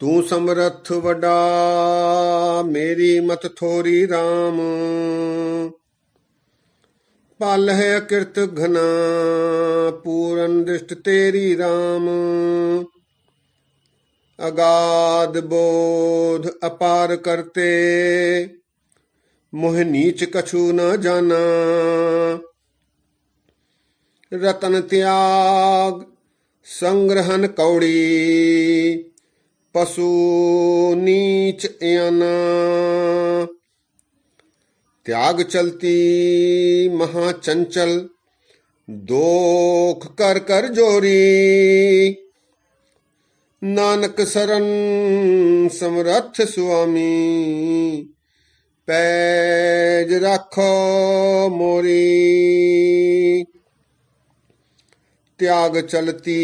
तू समरथ वडा मेरी मत थोरी राम। पालह अकृत घना पूरन दृष्ट तेरी राम। अगाध बोध अपार करते मोह नीच कछु न जाना। रतन त्याग संग्रहन कौड़ी पशु नीच याना। त्याग चलती महाचंचल दोख कर कर जोरी। नानक शरण समरथ स्वामी पैज राखो मोरी। त्याग चलती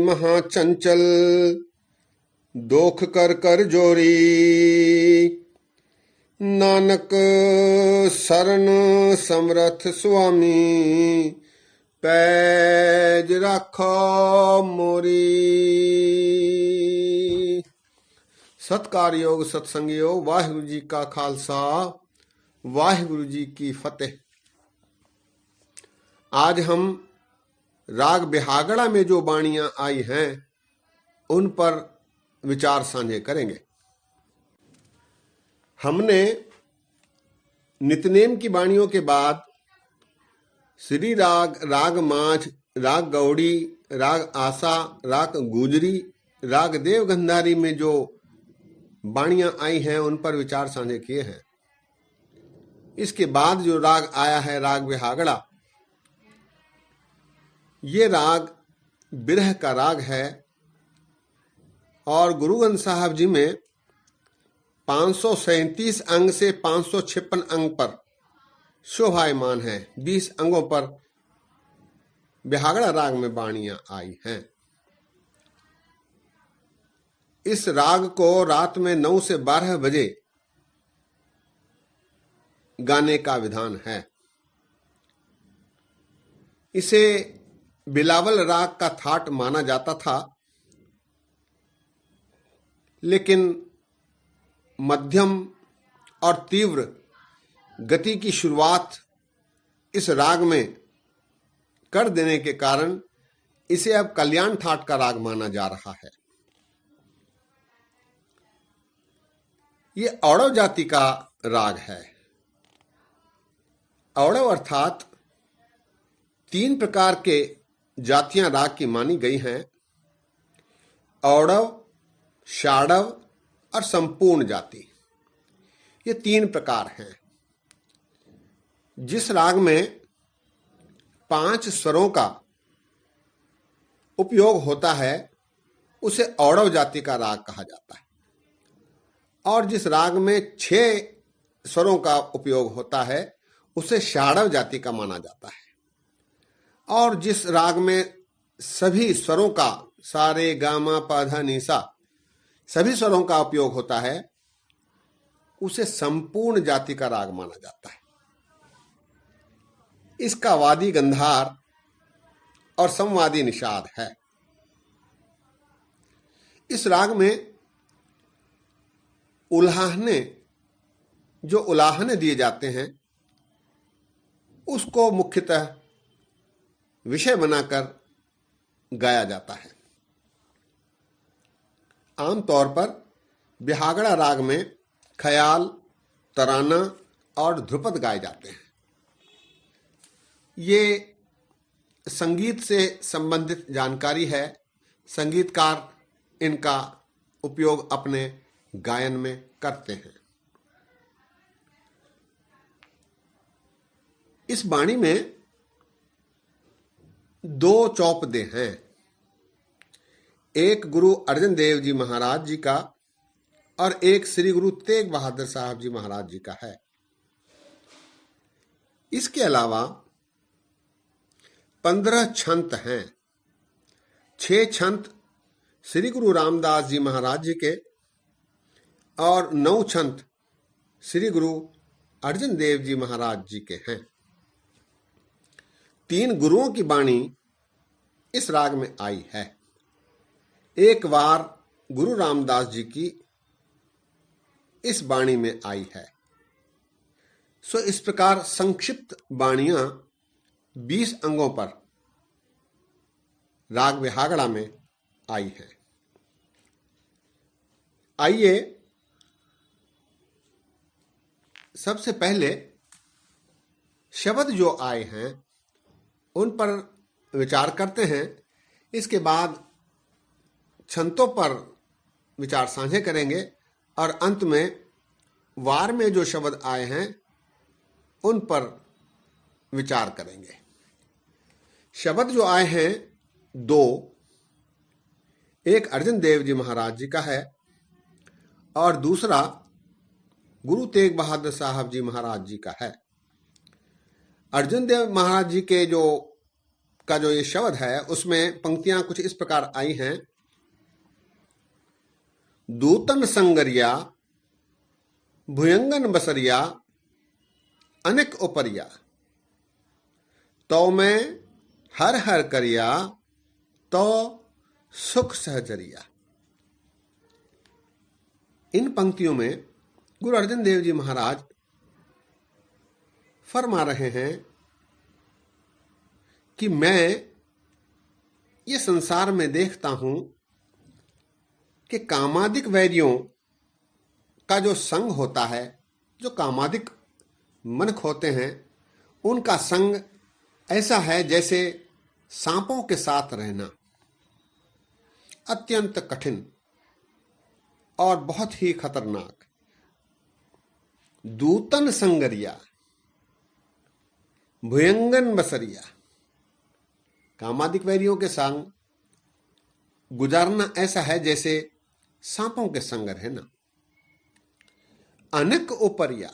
महाचंचल दोख कर कर जोरी। नानक शरण समरथ स्वामी पैज राखो मोरी। सत्कार योग सत्संग योग। वाहिगुरु जी का खालसा वाहिगुरु जी की फतेह। आज हम राग बिहागड़ा में जो बाणियां आई हैं उन पर विचार साझे करेंगे। हमने नित्यनेम की बाणियों के बाद श्री राग, राग माझ, राग गौड़ी, राग आसा, राग गुजरी, राग देव गंधारी में जो बाणियां आई हैं उन पर विचार साझे किए हैं। इसके बाद जो राग आया है राग बिहागड़ा, ये राग बिरह का राग है और गुरु ग्रंथ साहब जी में 537 अंग से 556 अंग पर शोभायमान है। 20 अंगों पर बिहागड़ा राग में बाणियां आई हैं। इस राग को रात में 9 से 12 बजे गाने का विधान है। इसे बिलावल राग का थाट माना जाता था, लेकिन मध्यम और तीव्र गति की शुरुआत इस राग में कर देने के कारण इसे अब कल्याण ठाट का राग माना जा रहा है। ये औड़व जाति का राग है। औड़व अर्थात 3 प्रकार के जातियां राग की मानी गई हैं। औड़व, शाड़व और संपूर्ण जाति, ये 3 प्रकार हैं। जिस राग में 5 स्वरों का उपयोग होता है उसे औड़व जाति का राग कहा जाता है, और जिस राग में 6 स्वरों का उपयोग होता है उसे शाड़व जाति का माना जाता है, और जिस राग में सभी स्वरों का सा रे गा मा पा धा नी सा सभी स्वरों का उपयोग होता है उसे संपूर्ण जाति का राग माना जाता है। इसका वादी गंधार और संवादी निषाद है। इस राग में जो उलाहने दिए जाते हैं उसको मुख्यतः विषय बनाकर गाया जाता है। आमतौर पर बिहागड़ा राग में ख्याल, तराना और ध्रुपद गाए जाते हैं। ये संगीत से संबंधित जानकारी है। संगीतकार इनका उपयोग अपने गायन में करते हैं। इस बाणी में 2 चौपदे हैं। एक गुरु अर्जन देव जी महाराज जी का और एक श्री गुरु तेग बहादुर साहब जी महाराज जी का है। इसके अलावा 15 छंत हैं। 6 छंत श्री गुरु रामदास जी महाराज जी के और 9 छंत श्री गुरु अर्जन देव जी महाराज जी के हैं। 3 गुरुओं की बाणी इस राग में आई है। एक बार गुरु रामदास जी की इस वाणी में आई है। सो इस प्रकार संक्षिप्त वाणियां 20 अंगों पर राग विहागड़ा में आई है। आइए सबसे पहले शब्द जो आए हैं उन पर विचार करते हैं। इसके बाद छंतों पर विचार साझे करेंगे और अंत में वार में जो शब्द आए हैं उन पर विचार करेंगे। शब्द जो आए हैं 2, एक अर्जन देव जी महाराज जी का है और दूसरा गुरु तेग बहादुर साहब जी महाराज जी का है। अर्जन देव महाराज जी के जो ये शब्द है उसमें पंक्तियां कुछ इस प्रकार आई हैं। दूतन संगरिया भुयंगन बसरिया अनेक उपरिया, तो मैं हर हर करिया तो सुख सहजरिया। इन पंक्तियों में गुरु अर्जन देव जी महाराज फरमा रहे हैं कि मैं ये संसार में देखता हूं कि कामादिक वैरियों का जो संग होता है, जो कामादिक मनख होते हैं, उनका संग ऐसा है जैसे सांपों के साथ रहना, अत्यंत कठिन और बहुत ही खतरनाक। दूतन संगरिया भुयंगन बसरिया, कामादिक वैरियों के संग गुजारना ऐसा है जैसे सांपों के संग रहना। अनेक उपरिया,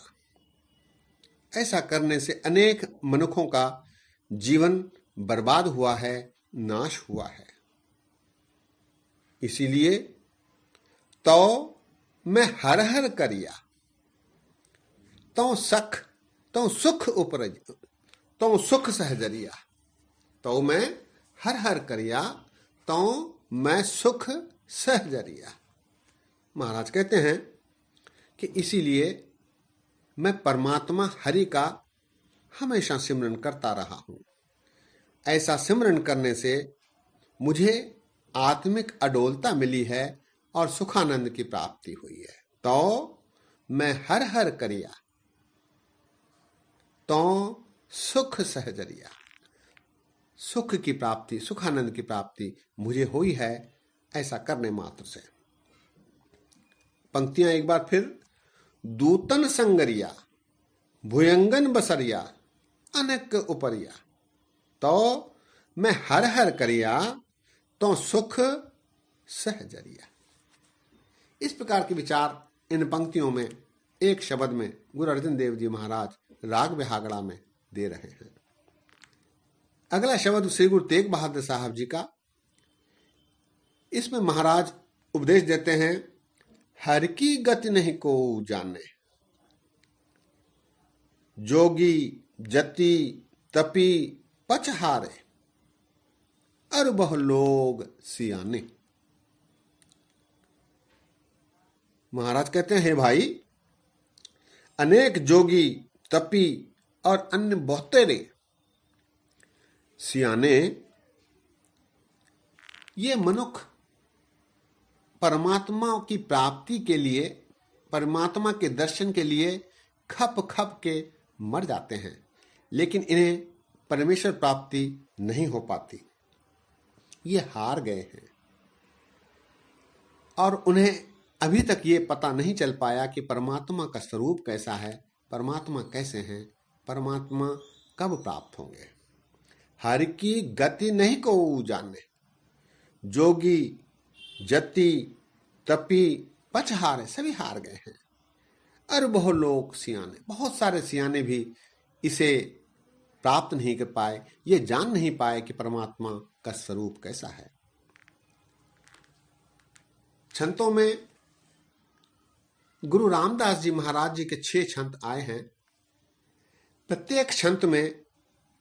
ऐसा करने से अनेक मनुष्यों का जीवन बर्बाद हुआ है, नाश हुआ है। इसीलिए तो मैं हर हर करिया तो सख तो सुख उपरज तो सुख सहजरिया, तो मैं हर हर करिया तो मैं सुख सहजरिया। महाराज कहते हैं कि इसीलिए मैं परमात्मा हरि का हमेशा सिमरन करता रहा हूं। ऐसा सिमरन करने से मुझे आत्मिक अडोलता मिली है और सुखानंद की प्राप्ति हुई है। तो मैं हर हर करिया तो सुख सहजरिया, सुख की प्राप्ति, सुखानंद की प्राप्ति मुझे हुई है ऐसा करने मात्र से। पंक्तियां एक बार फिर। दूतन संगरिया भुयंगन बसरिया अनेक उपरिया, तो मैं हर हर करिया तो सुख सहजरिया। इस प्रकार के विचार इन पंक्तियों में एक शब्द में गुरु अर्जन देव जी महाराज राग विहागड़ा में दे रहे हैं। अगला शब्द श्री गुरु तेग बहादुर साहब जी का। इसमें महाराज उपदेश देते हैं, हर की गति नहीं को जाने, जोगी जति तपी पचहारे, अर बहु लोग सियाने। महाराज कहते हैं, हे भाई, अनेक जोगी तपी और अन्य बहुतेरे सियाने, ये मनुष्य परमात्मा की प्राप्ति के लिए, परमात्मा के दर्शन के लिए खप खप के मर जाते हैं, लेकिन इन्हें परमेश्वर प्राप्ति नहीं हो पाती। ये हार गए हैं और उन्हें अभी तक ये पता नहीं चल पाया कि परमात्मा का स्वरूप कैसा है, परमात्मा कैसे हैं, परमात्मा कब प्राप्त होंगे। हर की गति नहीं को जाने, जोगी जति तपी पचहारे, सभी हार गए हैं। और बहुत लोग सियाने, बहुत सारे सियाने भी इसे प्राप्त नहीं कर पाए, ये जान नहीं पाए कि परमात्मा का स्वरूप कैसा है। छंतों में गुरु रामदास जी महाराज जी के 6 छंत आए हैं। प्रत्येक छंत में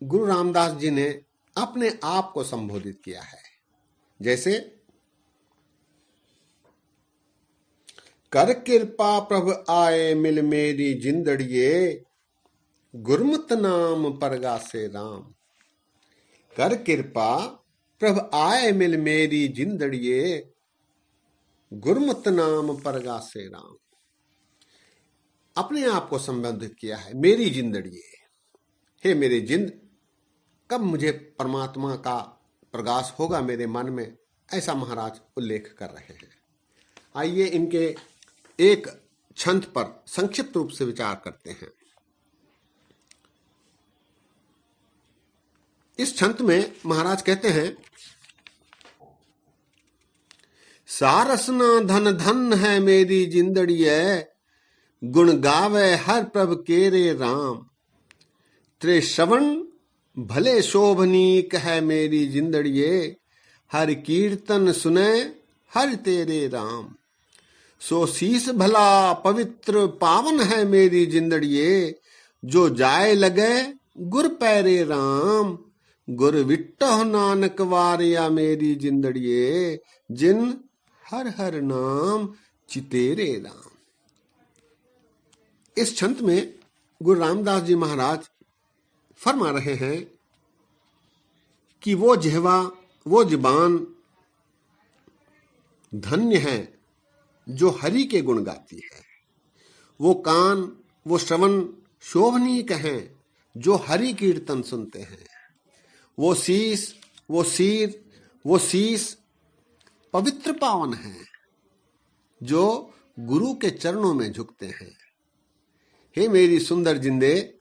गुरु रामदास जी ने अपने आप को संबोधित किया है। जैसे कर कृपा प्रभ आए मिल मेरी जिंदड़िए, गुरमत नाम परगासे राम। कर कृपा प्रभ आए मिल मेरी जिंदड़िए, गुरमत नाम परगासे राम। अपने आप को संबोधित किया है, मेरी जिंदड़िए, हे मेरे जिंद, कब मुझे परमात्मा का प्रकाश होगा मेरे मन में, ऐसा महाराज उल्लेख कर रहे हैं। आइए इनके एक छंद पर संक्षिप्त रूप से विचार करते हैं। इस छंद में महाराज कहते हैं, सारसना धन धन है मेरी जिंदड़िए, गुण गावे हर प्रभ केरे राम। त्रे श्रवण भले शोभनीक है मेरी जिंदड़िए, हर कीर्तन सुने हर तेरे राम। सो शीस भला पवित्र पावन है मेरी जिंदड़िए, जो जाए लगे गुर पैरे राम। गुर विट्टो नानक वारिया मेरी जिंदड़िए, जिन हर हर नाम चितेरे राम। इस छंद में गुरु रामदास जी महाराज फरमा रहे हैं कि वो जिह्वा, वो जुबान धन्य है जो हरि के गुण गाती है। वो कान, वो श्रवण शोभनीक हैं जो हरि कीर्तन सुनते हैं। वो शीस, वो सिर, वो शीस पवित्र पावन है जो गुरु के चरणों में झुकते हैं। हे मेरी सुंदर जिंदे,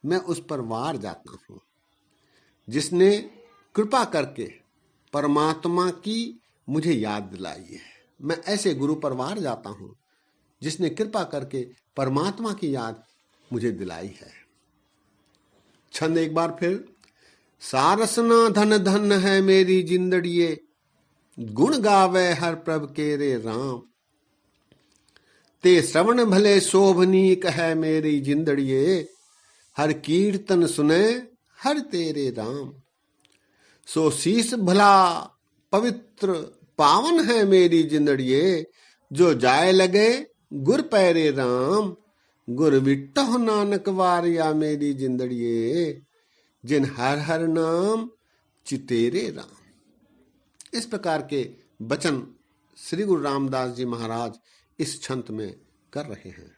मैं उस पर वार जाता हूं जिसने कृपा करके परमात्मा की मुझे याद दिलाई है। मैं ऐसे गुरु पर वार जाता हूं जिसने कृपा करके परमात्मा की याद मुझे दिलाई है। छंद एक बार फिर, सारसना धन धन है मेरी जिंदड़िए, गुण गावे हर प्रभ केरे राम। ते श्रवण भले शोभनीक है मेरी जिंदड़िए, हर कीर्तन सुने हर तेरे राम। सो शीस भला पवित्र पावन है मेरी जिंदड़िए, जो जाए लगे गुर पैरे राम। गुर विट्टो नानक वारिया मेरी जिंदड़िए, जिन हर हर नाम चितेरे राम। इस प्रकार के वचन श्री गुरु रामदास जी महाराज इस छंद में कर रहे हैं।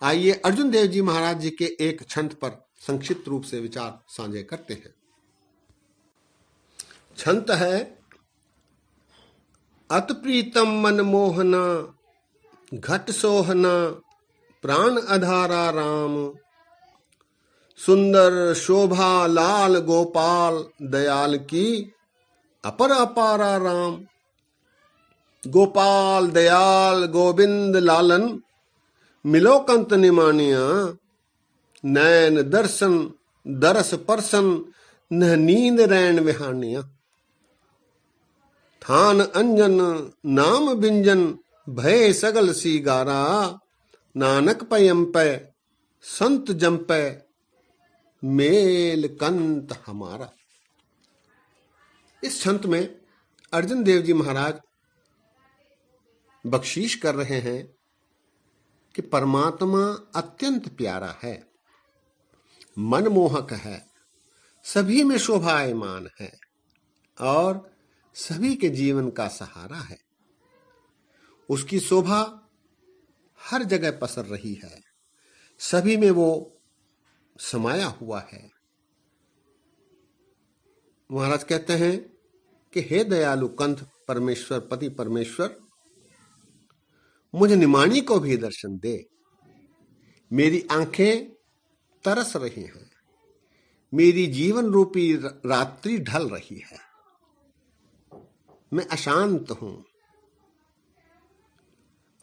आइए अर्जुन देव जी महाराज जी के एक छंद पर संक्षिप्त रूप से विचार साझे करते हैं। छंद है, अत प्रीतम मन मोहना, घट सोहना प्राण अधारा राम। सुंदर शोभा लाल गोपाल, दयाल की अपर अपारा राम। गोपाल दयाल गोविंद लालन, मिलो कंत निमानिया। नैन दर्शन दरस परसन, न नींद रैन विहानिया। थान अंजन नाम बिंजन, भय सगल सीगारा। नानक पयम पे संत जंपे, मेल कंत हमारा। इस छंद में अर्जुन देव जी महाराज बख्शीश कर रहे हैं कि परमात्मा अत्यंत प्यारा है, मनमोहक है, सभी में शोभायमान है और सभी के जीवन का सहारा है। उसकी शोभा हर जगह पसर रही है, सभी में वो समाया हुआ है। महाराज कहते हैं कि हे दयालु कंठ परमेश्वर, पति परमेश्वर, मुझे निमाणी को भी दर्शन दे। मेरी आंखें तरस रही हैं, मेरी जीवन रूपी रात्रि ढल रही है, मैं अशांत हूं।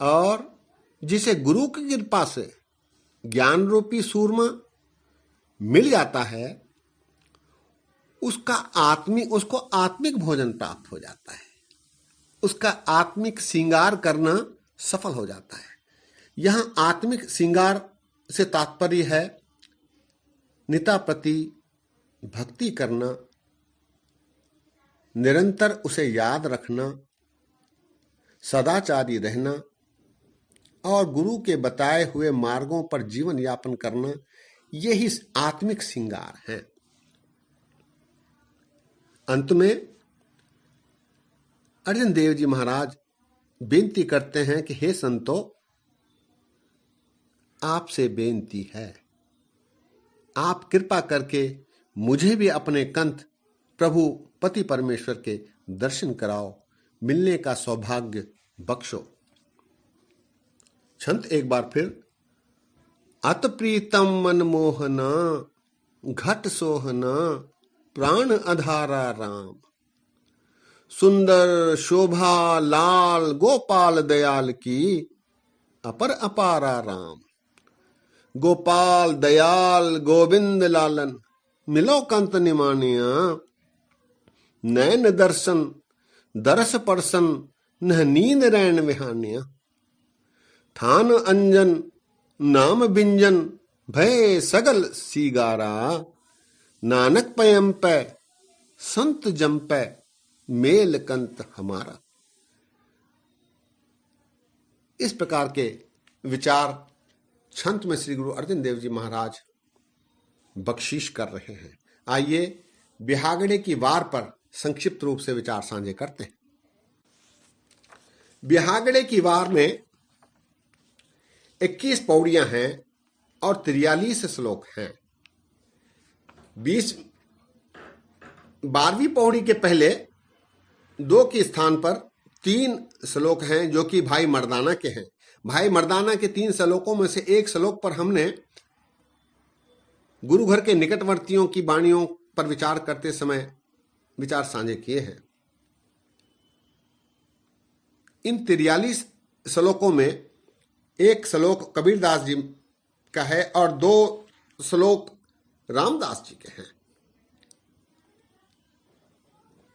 और जिसे गुरु की कृपा से ज्ञान रूपी सूरमा मिल जाता है, उसको आत्मिक भोजन प्राप्त हो जाता है, उसका आत्मिक श्रृंगार करना सफल हो जाता है। यहां आत्मिक श्रृंगार से तात्पर्य है निता प्रति भक्ति करना, निरंतर उसे याद रखना, सदाचारी रहना और गुरु के बताए हुए मार्गों पर जीवन यापन करना, यही आत्मिक श्रृंगार है। अंत में अर्जुन देव जी महाराज बेनती करते हैं कि हे संतो, आपसे बेनती है, आप कृपा करके मुझे भी अपने कंठ प्रभु पति परमेश्वर के दर्शन कराओ, मिलने का सौभाग्य बख्शो। छंत एक बार फिर। अत प्रीतम मनमोहना घट सोहना प्राण अधारा राम, सुंदर शोभा लाल गोपाल दयाल की अपर अपारा राम। गोपाल दयाल गोविंद लालन मिलो कंत निमानिया, नैन दर्शन दरस परसन नह नींद रैन विहानिया। थान अंजन नाम बिंजन भय सगल सीगारा, नानक पयम पै संत जम पै मेल कंत हमारा। इस प्रकार के विचार छंत में श्री गुरु अर्जुन देव जी महाराज बख्शीश कर रहे हैं। आइए बिहागड़े की वार पर संक्षिप्त रूप से विचार साझे करते हैं। बिहागड़े की वार में 21 पौड़ियां हैं और 43 श्लोक हैं। 12वीं पौड़ी के पहले 2 के स्थान पर 3 श्लोक हैं जो कि भाई मर्दाना के हैं। भाई मर्दाना के 3 श्लोकों में से एक श्लोक पर हमने गुरु घर के निकटवर्तियों की वाणियों पर विचार करते समय विचार साझे किए हैं। इन 43 श्लोकों में एक श्लोक कबीरदास जी का है और 2 श्लोक रामदास जी के हैं।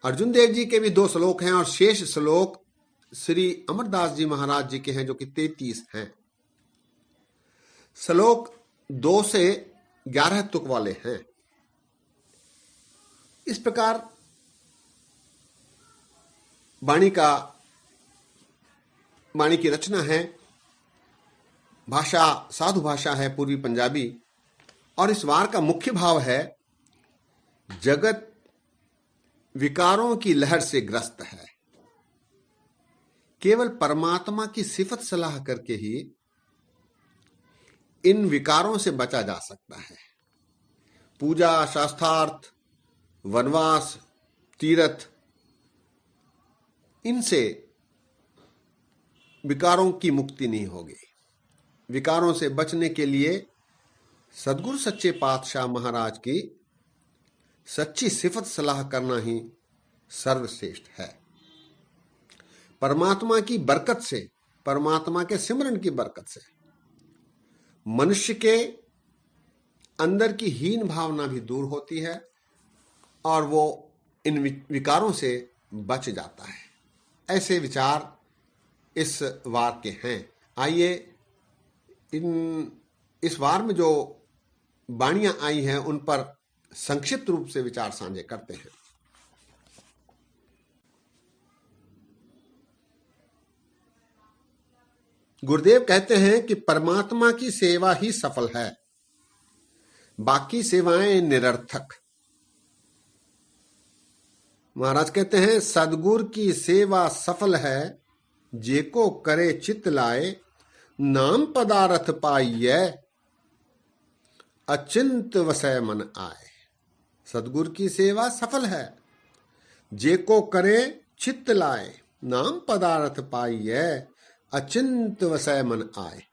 अर्जुन देव जी के भी 2 श्लोक हैं और शेष श्लोक श्री अमरदास जी महाराज जी के हैं जो कि 33 हैं। श्लोक 2 से 11 तुक वाले हैं। इस प्रकार वाणी की रचना है। भाषा साधु भाषा है, पूर्वी पंजाबी, और इस वार का मुख्य भाव है जगत विकारों की लहर से ग्रस्त है। केवल परमात्मा की सिफत सलाह करके ही इन विकारों से बचा जा सकता है। पूजा, शास्त्रार्थ, वनवास, तीर्थ, इनसे विकारों की मुक्ति नहीं होगी। विकारों से बचने के लिए सदगुरु सच्चे पातशाह महाराज की सच्ची सिफत सलाह करना ही सर्वश्रेष्ठ है। परमात्मा की बरकत से, परमात्मा के सिमरन की बरकत से मनुष्य के अंदर की हीन भावना भी दूर होती है और वो इन विकारों से बच जाता है। ऐसे विचार इस वार के हैं। आइए इस वार में जो वाणियां आई हैं उन पर संक्षिप्त रूप से विचार साझे करते हैं। गुरुदेव कहते हैं कि परमात्मा की सेवा ही सफल है, बाकी सेवाएं निरर्थक। महाराज कहते हैं सदगुरु की सेवा सफल है, जेको करे चित लाए, नाम पदारथ पाइये, अचिंत वसय मन आए। सदगुरु की सेवा सफल है, जेको करे चित लाए, नाम पदारथ पाइये, अचिंत वसय मन आए।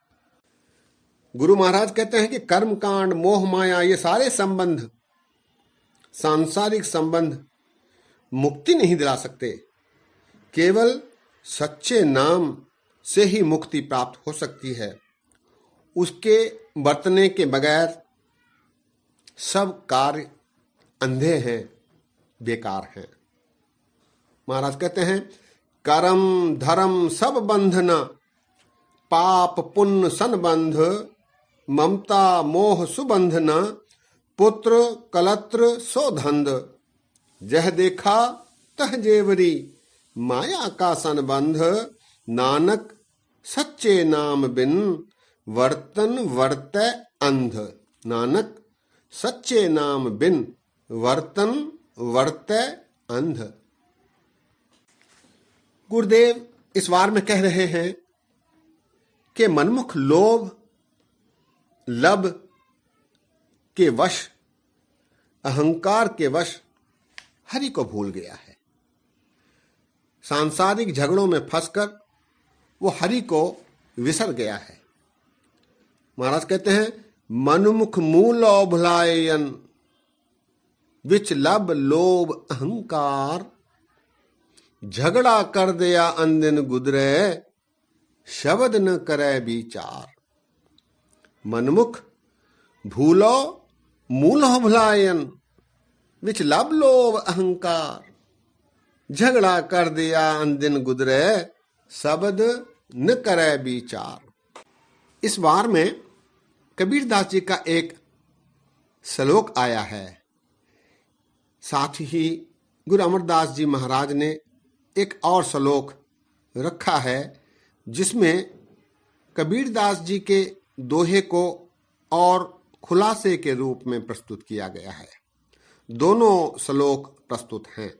गुरु महाराज कहते हैं कि कर्म कांड, मोह माया, ये सारे संबंध, सांसारिक संबंध मुक्ति नहीं दिला सकते। केवल सच्चे नाम से ही मुक्ति प्राप्त हो सकती है। उसके बरतने के बगैर सब कार्य अंधे हैं, बेकार हैं। महाराज कहते हैं कर्म धर्म सब बंधना, पाप पुण्य संबंध, ममता मोह सुबंधना, पुत्र कलत्र सो धंध, जह देखा तह जेवरी, माया का संबंध, नानक सच्चे नाम बिन वर्तन वर्तै अंध। नानक सच्चे नाम बिन वर्तन वर्तै अंध। गुरुदेव इस वार में कह रहे हैं कि मनमुख लोभ लब के वश, अहंकार के वश हरि को भूल गया है। सांसारिक झगड़ों में फंसकर वो हरि को विसर गया है। महाराज कहते हैं मनमुख मूल भुलायन विच लब लोभ अहंकार, झगड़ा कर दिया अंदिन गुदरे शब्द न करे विचार। मनमुख भूलो मूल भुलायन विच लब लोभ अहंकार, झगड़ा कर दिया अंदिन गुदरे शब्द न करे विचार। इस वार में कबीरदास जी का एक श्लोक आया है। साथ ही गुरु अमरदास जी महाराज ने एक और श्लोक रखा है जिसमें कबीरदास जी के दोहे को और खुलासे के रूप में प्रस्तुत किया गया है। दोनों श्लोक प्रस्तुत हैं।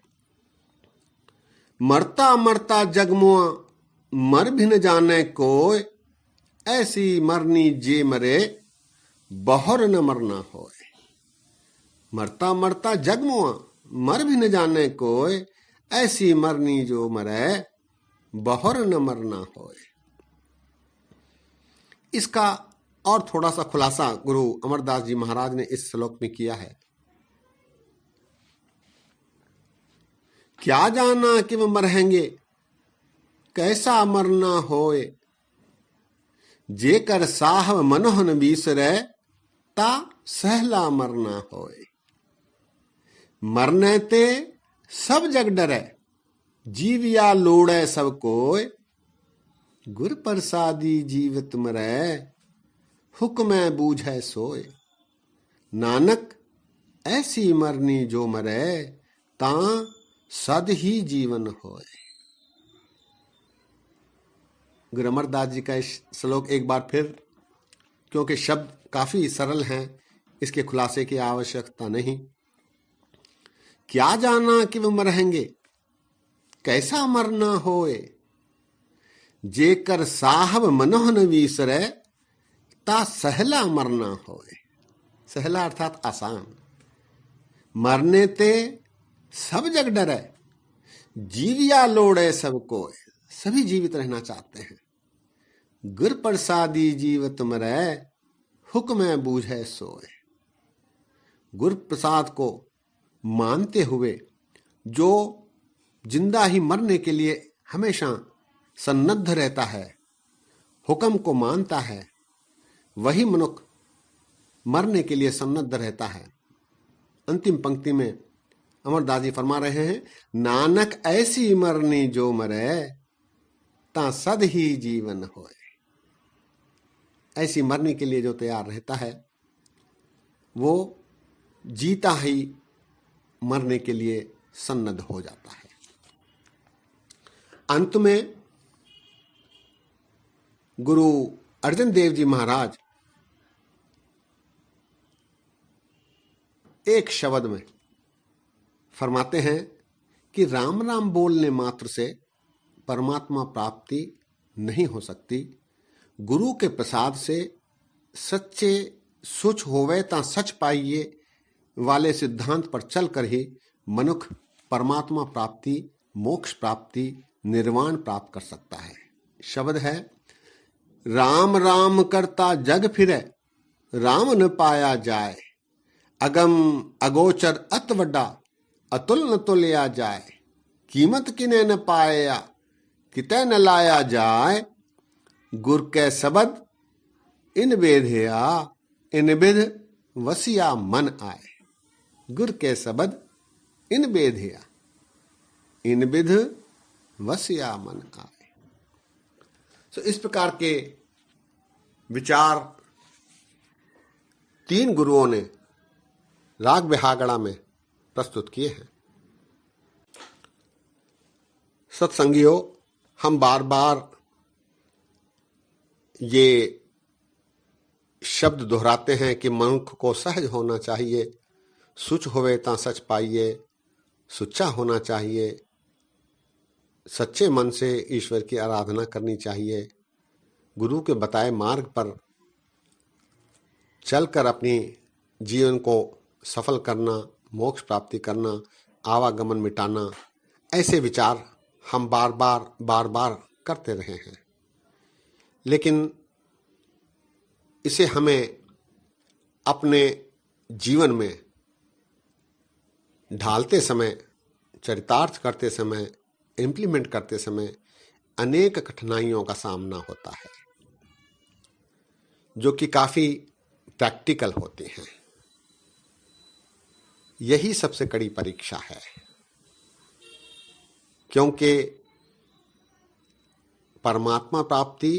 मरता मरता जगमुआ मर भी न जाने कोय, ऐसी मरनी जे मरे बहुर न मरना होय। मरता मरता जगमुआ मर भी न जाने कोय, ऐसी मरनी जो मरे बहुर न मरना होय। इसका और थोड़ा सा खुलासा गुरु अमरदास जी महाराज ने इस श्लोक में किया है। क्या जाना कि वह मरहेंगे कैसा मरना होए, जेकर साहब मनोहन बीसरे ता सहला मरना होए। मरने ते सब जग डरे, जीविया लोड़े सब कोय, गुर प्रसादी जीवित मरे हुक्म बूझे सोए। नानक ऐसी मरनी जो मरे ता सद ही जीवन होए। गुरु अमरदास जी का इस श्लोक एक बार फिर, क्योंकि शब्द काफी सरल हैं, इसके खुलासे की आवश्यकता नहीं। क्या जाना कि वह मरहेंगे कैसा मरना होए, जेकर साहब मनोहन वीसरे ता सहला मरना होए। सहला अर्थात आसान। मरने ते सब जग डरे, जीविया लोड़े सब कोय, सभी जीवित रहना चाहते हैं। गुर प्रसादी जीवित मरे हुक्म बूझे सोए। गुर प्रसाद को मानते हुए जो जिंदा ही मरने के लिए हमेशा सन्नद्ध रहता है, हुक्म को मानता है, वही मनुष्य मरने के लिए सन्नद्ध रहता है। अंतिम पंक्ति में अमरदास जी फरमा रहे हैं, नानक ऐसी मरनी जो मरे ता सद ही जीवन होए। ऐसी मरने के लिए जो तैयार रहता है वो जीता ही मरने के लिए सन्नद्ध हो जाता है। अंत में गुरु अर्जन देव जी महाराज एक शब्द में फरमाते हैं कि राम राम बोलने मात्र से परमात्मा प्राप्ति नहीं हो सकती। गुरु के प्रसाद से सच्चे सुच होवे ता सच पाइए वाले सिद्धांत पर चलकर ही मनुष्य परमात्मा प्राप्ति, मोक्ष प्राप्ति, निर्वाण प्राप्त कर सकता है। शब्द है, राम राम करता जग फिरे, राम न पाया जाए, अगम अगोचर अत वड्डा, अतुल न तुल्या जाए, कीमत किने न पाया, किते न लाया जाए, गुर के सबद इन बेधिया, इन बिध वसिया मन आए। गुर के सबद इन बेधिया, इन बिध वसिया मन आए। तो इस प्रकार के विचार तीन गुरुओं ने राग बिहागड़ा में प्रस्तुत किए हैं। सत्संगियों, हम बार बार ये शब्द दोहराते हैं कि मनुष्य को सहज होना चाहिए, सुच होवे ता सच पाइए, सुच्चा होना चाहिए, सच्चे मन से ईश्वर की आराधना करनी चाहिए, गुरु के बताए मार्ग पर चलकर अपनी जीवन को सफल करना, मोक्ष प्राप्ति करना, आवागमन मिटाना, ऐसे विचार हम बार बार करते रहे हैं। लेकिन इसे हमें अपने जीवन में ढालते समय, चरितार्थ करते समय, इम्प्लीमेंट करते समय अनेक कठिनाइयों का सामना होता है, जो कि काफी प्रैक्टिकल होती हैं। यही सबसे कड़ी परीक्षा है, क्योंकि परमात्मा प्राप्ति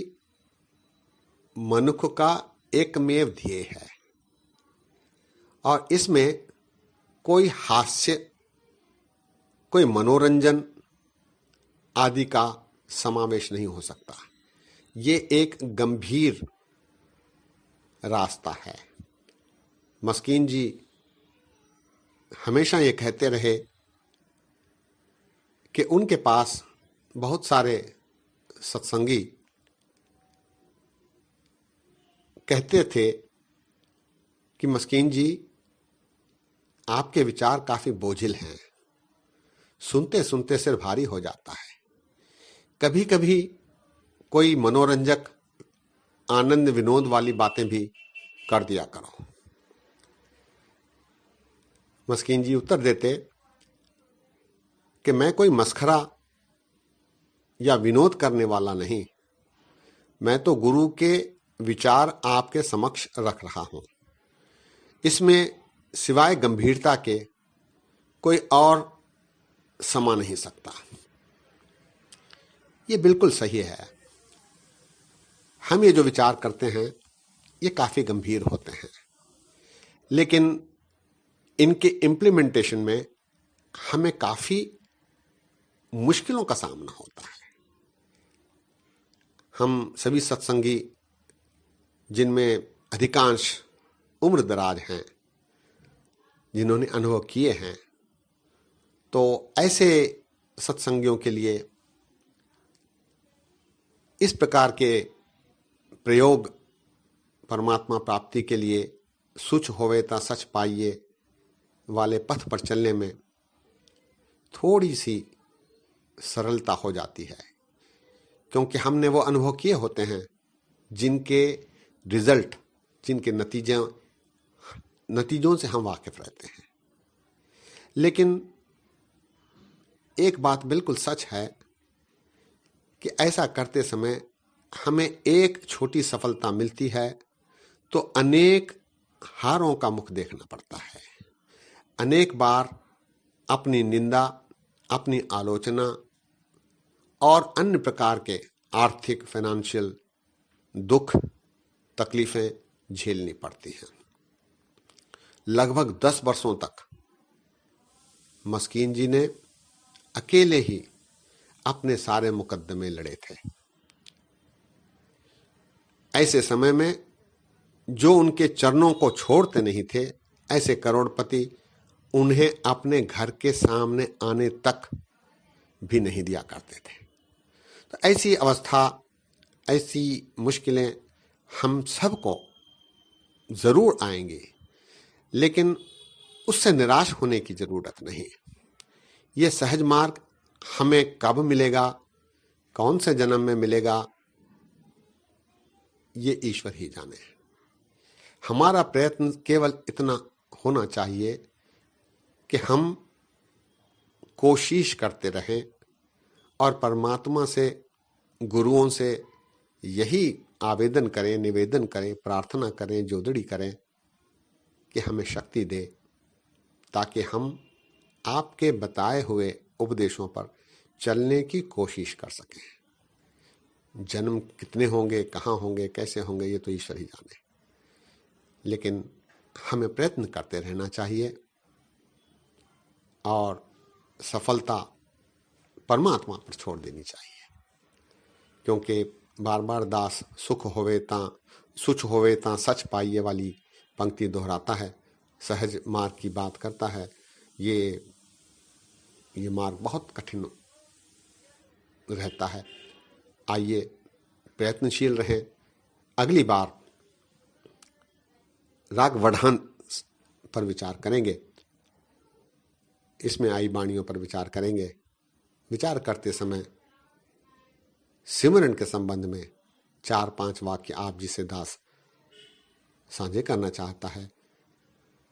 मनुष्य का एकमेव ध्येय है और इसमें कोई हास्य, कोई मनोरंजन आदि का समावेश नहीं हो सकता। ये एक गंभीर रास्ता है। मस्कीन जी हमेशा ये कहते रहे कि उनके पास बहुत सारे सत्संगी कहते थे कि मस्कीन जी, आपके विचार काफी बोझिल हैं, सुनते सुनते सिर भारी हो जाता है, कभी कभी कोई मनोरंजक आनंद विनोद वाली बातें भी कर दिया करो। मस्कीन जी उत्तर देते कि मैं कोई मस्खरा या विनोद करने वाला नहीं, मैं तो गुरु के विचार आपके समक्ष रख रहा हूं। इसमें सिवाय गंभीरता के कोई और समा नहीं सकता। ये बिल्कुल सही है। हम ये जो विचार करते हैं ये काफी गंभीर होते हैं, लेकिन इनके इम्प्लीमेंटेशन में हमें काफी मुश्किलों का सामना होता है। हम सभी सत्संगी, जिनमें अधिकांश उम्र दराज हैं, जिन्होंने अनुभव किए हैं, तो ऐसे सत्संगियों के लिए इस प्रकार के प्रयोग परमात्मा प्राप्ति के लिए सुच होवे ता सच पाइए वाले पथ पर चलने में थोड़ी सी सरलता हो जाती है, क्योंकि हमने वो अनुभव किए होते हैं जिनके रिजल्ट, जिनके नतीजों से हम वाकिफ रहते हैं। लेकिन एक बात बिल्कुल सच है कि ऐसा करते समय हमें एक छोटी सफलता मिलती है तो अनेक हारों का मुख देखना पड़ता है। अनेक बार अपनी निंदा, अपनी आलोचना और अन्य प्रकार के आर्थिक, फाइनेंशियल दुख, तकलीफें झेलनी पड़ती हैं। लगभग 10 वर्षों तक मस्कीन जी ने अकेले ही अपने सारे मुकदमे लड़े थे। ऐसे समय में जो उनके चरणों को छोड़ते नहीं थे, ऐसे करोड़पति उन्हें अपने घर के सामने आने तक भी नहीं दिया करते थे। तो ऐसी अवस्था, ऐसी मुश्किलें हम सबको जरूर आएंगी, लेकिन उससे निराश होने की जरूरत नहीं। ये सहज मार्ग हमें कब मिलेगा, कौन से जन्म में मिलेगा, ये ईश्वर ही जाने। हमारा प्रयत्न केवल इतना होना चाहिए कि हम कोशिश करते रहें और परमात्मा से, गुरुओं से यही आवेदन करें, निवेदन करें, प्रार्थना करें, जोदड़ी करें कि हमें शक्ति दे, ताकि हम आपके बताए हुए उपदेशों पर चलने की कोशिश कर सकें। जन्म कितने होंगे, कहाँ होंगे, कैसे होंगे, ये तो ईश्वर ही जाने, लेकिन हमें प्रयत्न करते रहना चाहिए और सफलता परमात्मा पर छोड़ देनी चाहिए, क्योंकि बार बार दास सुख होवे तां सुच होवे तां सच पाइए वाली पंक्ति दोहराता है, सहज मार्ग की बात करता है। ये मार्ग बहुत कठिन रहता है। आइए प्रयत्नशील रहें। अगली बार राग वढ़ांस पर विचार करेंगे, इसमें आई वाणियों पर विचार करेंगे। विचार करते समय सिमरन के संबंध में 4-5 वाक्य आप जिसे दास साझे करना चाहता है।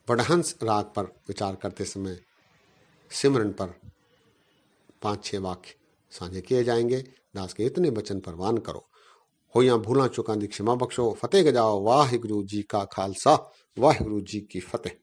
वढ़हंस राग पर विचार करते समय सिमरन पर 5-6 वाक्य साझे किए जाएंगे। दास के इतने वचन परवान करो। होइयां भूला चुकां दी क्षमा बख्शो। फतेह गजाओ। वाहिगुरु जी का खालसा, वाहिगुरु जी की फतेह।